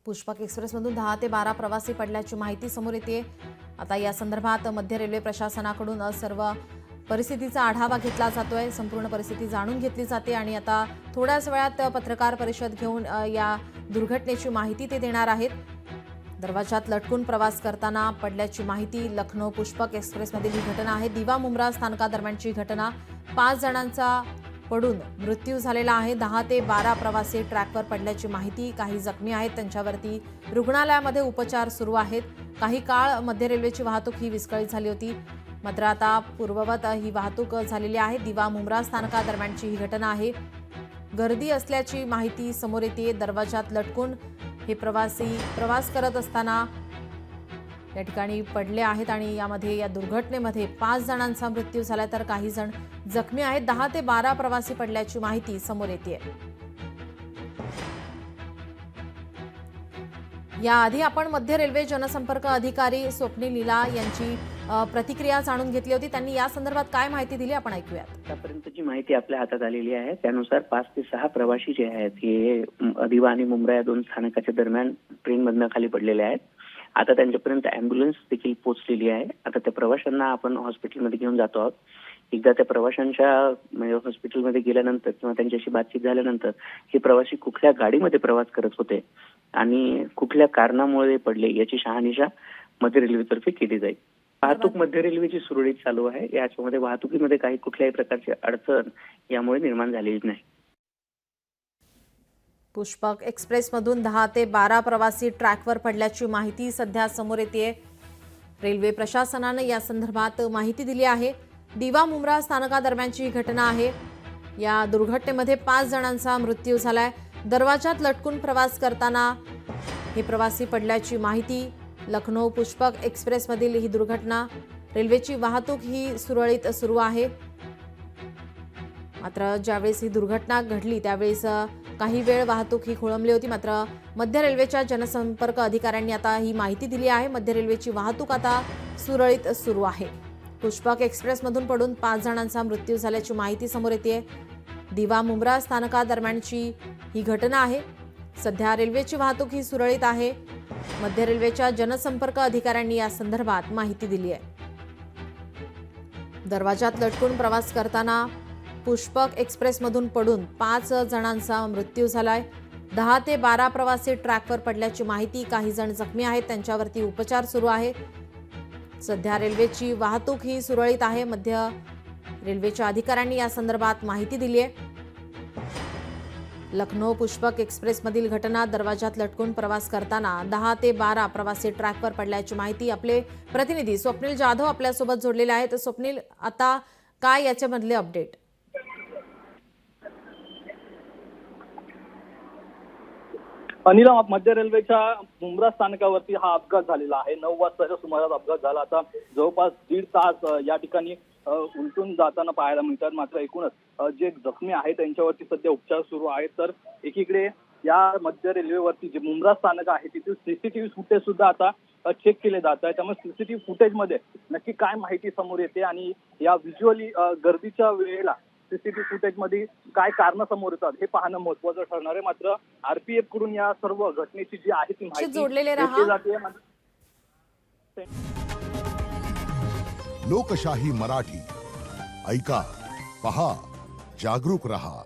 पुष्पक एक्सप्रेसमधून 10 ते 12 प्रवासी पडल्याची माहिती समोर येते। आता या संदर्भात मध्य रेल्वे प्रशासनाकडून सर्व परिस्थितीचा आढावा घेतला जातोय, संपूर्ण परिस्थिती जाणून घेतली जाते आणि आता थोड्याच वेळात पत्रकार परिषद घेऊन या दुर्घटनेची माहिती ते देणार आहेत। दरवाजात लटकून प्रवास करताना पडल्याची माहिती लखनौ पुष्पक एक्सप्रेसमधील ही घटना आहे। दिवा मुंब्रा स्थानकादरम्यानची घटना, 5 जणांचा पडून मृत्यू झालेला आहे। 10 ते 12 प्रवासी ट्रॅकवर पडल्याची माहिती, काही जखमी आहेत, त्यांच्यावरती रुग्णालयामध्ये उपचार सुरू आहेत। काही काळ मध्य रेल्वेची वाहतूक ही विस्कळीत झाली होती, मात्र आता पूर्ववत ही वाहतूक झालेली आहे। दिवा मुंब्रा स्थानकादरम्यानची ही घटना आहे। गर्दी असल्याची माहिती समोर येते। दरवाजात लटकून हे प्रवासी प्रवास करत असताना या ठिकाणी पडले आहेत आणि या दुर्घटनेमध्ये 5 जणांचा मृत्यू झाला तर काही जण जखमी आहेत। 10 ते 12 प्रवासी पडल्याची माहिती समोर येते। याआधी आपण मध्य रेल्वे जनसंपर्क अधिकारी स्वप्नील लीला यांची प्रतिक्रिया जाणून घेतली होती। त्यांनी या संदर्भात काय माहिती दिली आपण ऐकूयात। आतापर्यंतची माहिती आपल्या हातात आलेली आहे, त्यानुसार 5 ते 6 प्रवासी जे आहेत हे दिवा आणि मुंब्रा या 2 स्थानकाच्या दरम्यान ट्रेनमधनं खाली पडलेले आहेत। आता त्यांच्यापर्यंत अँब्युलन्स देखील पोहोचलेली आहे। आता त्या प्रवाशांना आपण हॉस्पिटलमध्ये घेऊन जातो आहोत। एकदा त्या प्रवाशांच्या हॉस्पिटलमध्ये गेल्यानंतर किंवा त्यांच्याशी बातचीत झाल्यानंतर हे प्रवासी कुठल्या गाडीमध्ये प्रवास करत होते आणि कुठल्या कारणामुळे पडले याची शहानिशा मध्य रेल्वेतर्फे केली जाईल। वाहतूक मध्य रेल्वेची सुरळीत चालू आहे। याच्यामध्ये वाहतुकीमध्ये काही कुठल्याही प्रकारची अडचण यामुळे निर्माण झालेली नाही। पुष्पक एक्सप्रेसमधून 10 ते 12 प्रवासी ट्रॅकवर पडल्याची माहिती सध्या समोर येते। रेल्वे प्रशासनाने या संदर्भात माहिती दिली आहे। दिवा मुंब्रा स्थानकादरम्यानची घटना आहे। या दुर्घटनेमध्ये 5 जणांचा मृत्यू झालाय। दरवाजात लटकून प्रवास करताना हे प्रवासी पडल्याची माहिती। लखनौ पुष्पक एक्सप्रेसमधील ही दुर्घटना, रेल्वेची वाहतूक ही सुरळीत सुरू आहे। मात्र ज्यावेळेस ही दुर्घटना घडली त्यावेळेस काही वेळ वाहतूक ही खोळंबली होती, मात्र मध्य रेल्वेच्या जनसंपर्क अधिकाऱ्यांनी आता ही माहिती दिली आहे। मध्य रेल्वेची वाहतूक आता सुरळीत सुरू आहे। पुष्पक एक्सप्रेसमधून पडून 5 जणांचा मृत्यू झाल्याची माहिती समोर येते। दिवा मुंब्रा स्थानकादरम्यानची ही घटना आहे। सध्या रेल्वेची वाहतूक ही सुरळीत आहे। मध्य रेल्वेच्या जनसंपर्क अधिकाऱ्यांनी या संदर्भात माहिती दिली आहे। दरवाजात लटकून प्रवास करताना पुष्पक एक्सप्रेसमधून पडून 5 जणांचा मृत्यू झालाय। 10 ते 12 प्रवासी ट्रॅकवर पडल्याची माहिती, काही जण जखमी आहेत, त्यांच्यावरती उपचार सुरू आहे। सध्या रेल्वेची वाहतूक ही सुरळीत आहे। मध्य रेल्वेच्या अधिकाऱ्यांनी या संदर्भात माहिती दिली आहे। लखनौ पुष्पक एक्सप्रेसमधील घटना, दरवाजात लटकून प्रवास करताना 10 ते 12 प्रवासी ट्रॅकवर पडल्याची माहिती। आपले प्रतिनिधी स्वप्नील जाधव आपल्यासोबत जोडलेले आहेत। स्वप्नील, आता काय याच्यामधले अपडेट? अनिला, मध्य रेल्वेच्या मुंब्रा स्थानकावरती हा अपघात झालेला आहे। 9 वाजताच्या सुमारास अपघात झाला। आता जवळपास 1.5 तास या ठिकाणी उलटून जाताना पाहायला मिळतात। मात्र एकूणच जे जखमी आहेत त्यांच्यावरती सध्या उपचार सुरू आहेत। तर एकीकडे या मध्य रेल्वेवरती जे मुंब्रा स्थानक आहे तिथून सीसीटीव्ही फुटेज सुद्धा आता चेक केले जात आहे। त्यामुळे सीसीटीव्ही फुटेजमध्ये नक्की काय माहिती समोर येते आणि या व्हिज्युअली गर्दीच्या वेळेला सीसीटीव्ही फुटेजमध्ये काय कारण समोर येतात हे पाहणं महत्त्वाचं ठरणार आहे। मात्र आरपीएफ कडून या सर्व घटनेची जी आहे ती माहिती जोडलेले घेतली जाते। लोकशाही मराठी ऐका, पहा, जागरूक रहा।